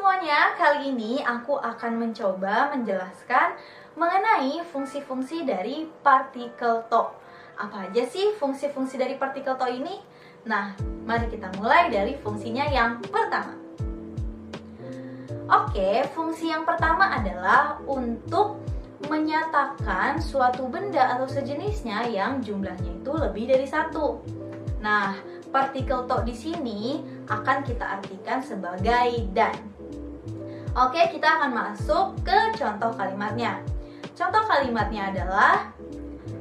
semuanya, kali ini aku akan mencoba menjelaskan mengenai fungsi-fungsi dari partikel TOE. Apa aja sih fungsi-fungsi dari partikel TOE ini? Nah, mari kita mulai dari fungsinya yang pertama. Oke, fungsi yang pertama adalah untuk menyatakan suatu benda atau sejenisnya yang jumlahnya itu lebih dari satu. Nah, partikel TOE di sini akan kita artikan sebagai dan. Oke, kita akan masuk ke contoh kalimatnya. Contoh kalimatnya adalah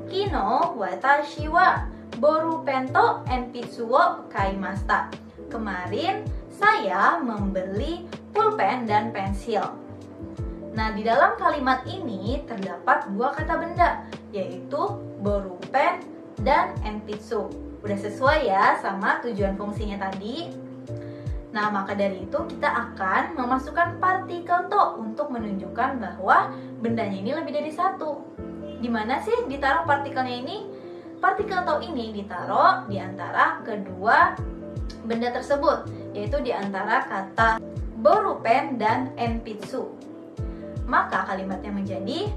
Kino watashi wa borupen to enpitsu wo kaimashita. Kemarin saya membeli pulpen dan pensil. Nah, di dalam kalimat ini terdapat dua kata benda, yaitu borupen dan enpitsu. Udah sesuai ya sama tujuan fungsinya tadi? Nah, maka dari itu kita akan memasukkan partikel TOE untuk menunjukkan bahwa bendanya ini lebih dari satu. Di mana sih ditaruh partikelnya ini? Partikel TOE ini ditaruh di antara kedua benda tersebut, yaitu di antara kata borupen dan enpitsu. Maka kalimatnya menjadi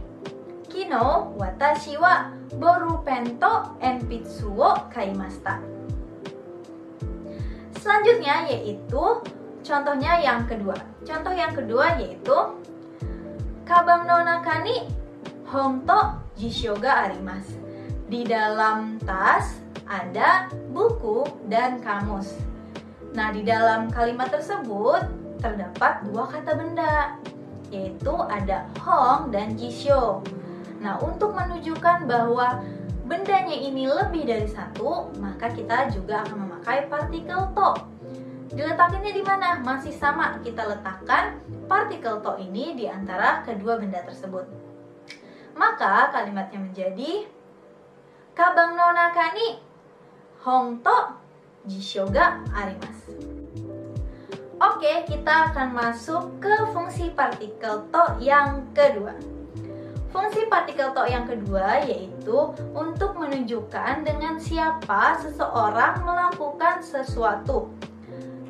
Kino watashi wa borupen to enpitsu wo kaimashita. Selanjutnya yaitu contohnya yang kedua. Contoh yang kedua yaitu Kabang no naka ni hon to jishyo ga arimasu. Di dalam tas ada buku dan kamus. Nah, di dalam kalimat tersebut terdapat dua kata benda, yaitu ada hon dan jishyo. Nah, untuk menunjukkan bahwa bendanya ini lebih dari satu, maka kita juga akan memakai partikel TOE. Diletakinnya di mana? Masih sama, kita letakkan partikel TOE ini di antara kedua benda tersebut. Maka kalimatnya menjadi Kabang no naka ni hon to jishyo ga arimasu. Oke, kita akan masuk ke fungsi partikel TOE yang kedua. Fungsi partikel TOE yang kedua yaitu untuk menunjukkan dengan siapa seseorang melakukan sesuatu.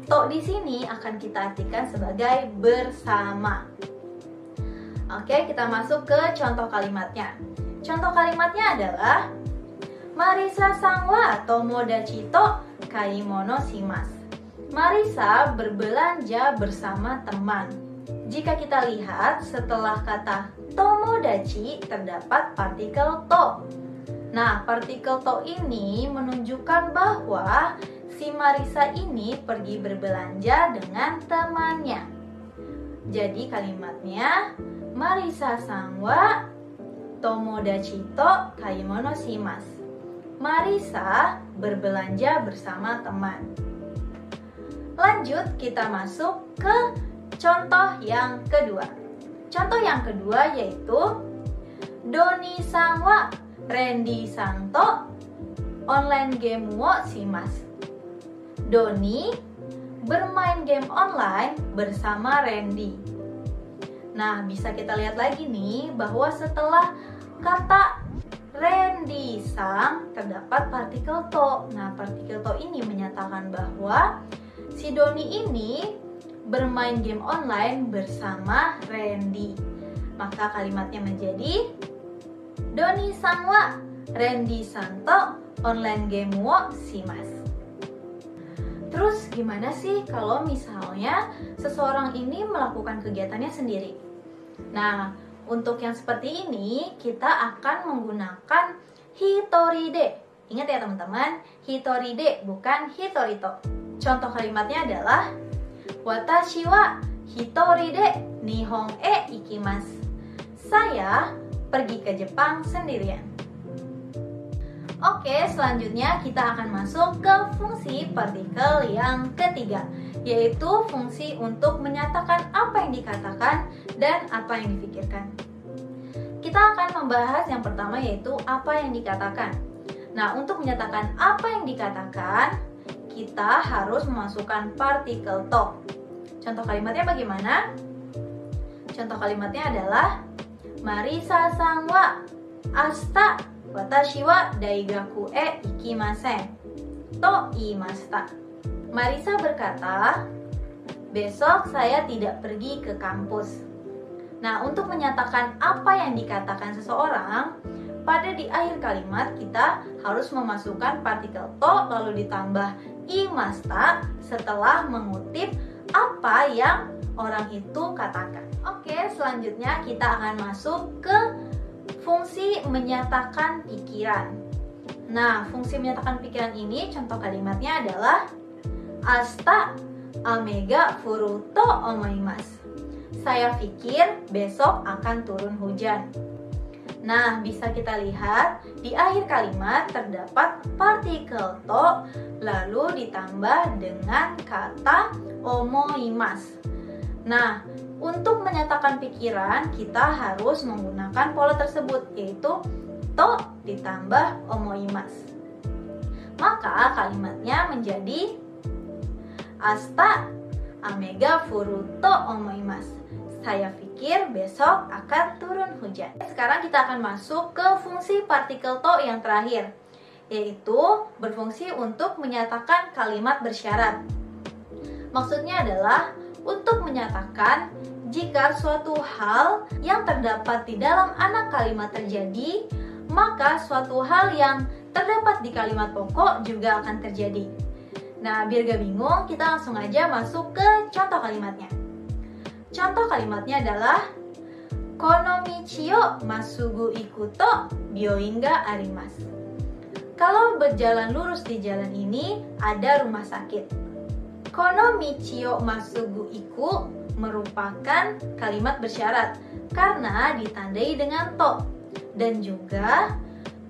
TOE di sini akan kita artikan sebagai bersama. Oke, kita masuk ke contoh kalimatnya. Contoh kalimatnya adalah Marisa-san wa tomodachi to kaimono shimasu. Marisa berbelanja bersama teman. Jika kita lihat setelah kata tomodachi terdapat partikel TOE. Nah, partikel TOE ini menunjukkan bahwa si Marisa ini pergi berbelanja dengan temannya. Jadi kalimatnya Marisa-san wa tomodachi to kaimono shimasu. Marisa berbelanja bersama teman. Lanjut, kita masuk ke contoh yang kedua. Contoh yang kedua yaitu Doni-san wa Rendi-san to online game wo shimasu. Doni bermain game online bersama Randy. Nah, bisa kita lihat lagi nih bahwa setelah kata Randy-san terdapat partikel TOE. Nah, partikel TOE ini menyatakan bahwa si Doni ini bermain game online bersama Randy. Maka kalimatnya menjadi Doni-san wa Randy-san to online game wo shimasu. Terus gimana sih kalau misalnya seseorang ini melakukan kegiatannya sendiri? Nah, untuk yang seperti ini kita akan menggunakan hitoride. Ingat ya teman-teman, hitoride bukan hitorito. Contoh kalimatnya adalah Watashi wa hitoride nihon e ikimasu. Saya pergi ke Jepang sendirian. Oke, selanjutnya kita akan masuk ke fungsi partikel yang ketiga, yaitu fungsi untuk menyatakan apa yang dikatakan dan apa yang dipikirkan. Kita akan membahas yang pertama yaitu apa yang dikatakan. Nah, untuk menyatakan apa yang dikatakan, kita harus memasukkan partikel TOE. Contoh kalimatnya bagaimana? Contoh kalimatnya adalah Marisa-san wa ashita watashi wa daigaku e ikimasen to iimashita. Marisa berkata, besok saya tidak pergi ke kampus. Nah, untuk menyatakan apa yang dikatakan seseorang, pada di akhir kalimat kita harus memasukkan partikel to lalu ditambah imasta setelah mengutip apa yang orang itu katakan. Oke, selanjutnya kita akan masuk ke fungsi menyatakan pikiran. Nah, fungsi menyatakan pikiran ini contoh kalimatnya adalah asta amega furuto omoimasu. Saya pikir besok akan turun hujan. Nah, bisa kita lihat di akhir kalimat terdapat partikel to lalu ditambah dengan kata omoimasu. Nah, untuk menyatakan pikiran kita harus menggunakan pola tersebut, yaitu to ditambah omoimasu. Maka kalimatnya menjadi asta amega furuto omoimasu. Saya pikir besok akan turun hujan. Sekarang kita akan masuk ke fungsi partikel to yang terakhir, yaitu berfungsi untuk menyatakan kalimat bersyarat. Maksudnya adalah untuk menyatakan jika suatu hal yang terdapat di dalam anak kalimat terjadi, maka suatu hal yang terdapat di kalimat pokok juga akan terjadi. Nah, biar gak bingung, kita langsung aja masuk ke contoh kalimatnya. Contoh kalimatnya adalah kono michi o masugu ikuto byoin ga arimasu. Kalau berjalan lurus di jalan ini ada rumah sakit. Kono michi o masugu iku merupakan kalimat bersyarat karena ditandai dengan to, dan juga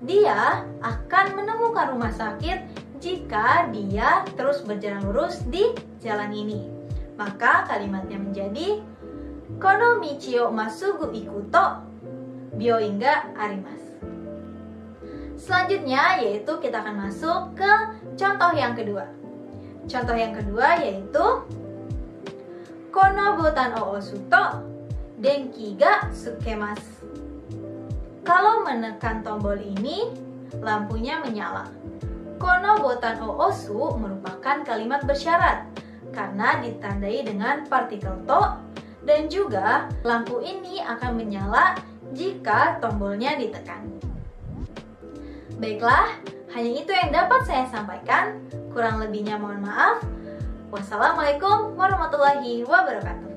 dia akan menemukan rumah sakit jika dia terus berjalan lurus di jalan ini. Maka kalimatnya menjadi kono michi o masugu ikuto byoin ga arimasu. Selanjutnya yaitu kita akan masuk ke contoh yang kedua. Contoh yang kedua yaitu kono botan o osu to denki ga tsukemasu. Kalau menekan tombol ini, lampunya menyala. Kono botan o osu merupakan kalimat bersyarat karena ditandai dengan partikel to, dan juga lampu ini akan menyala jika tombolnya ditekan. Baiklah, hanya itu yang dapat saya sampaikan. Kurang lebihnya mohon maaf. Wassalamualaikum warahmatullahi wabarakatuh.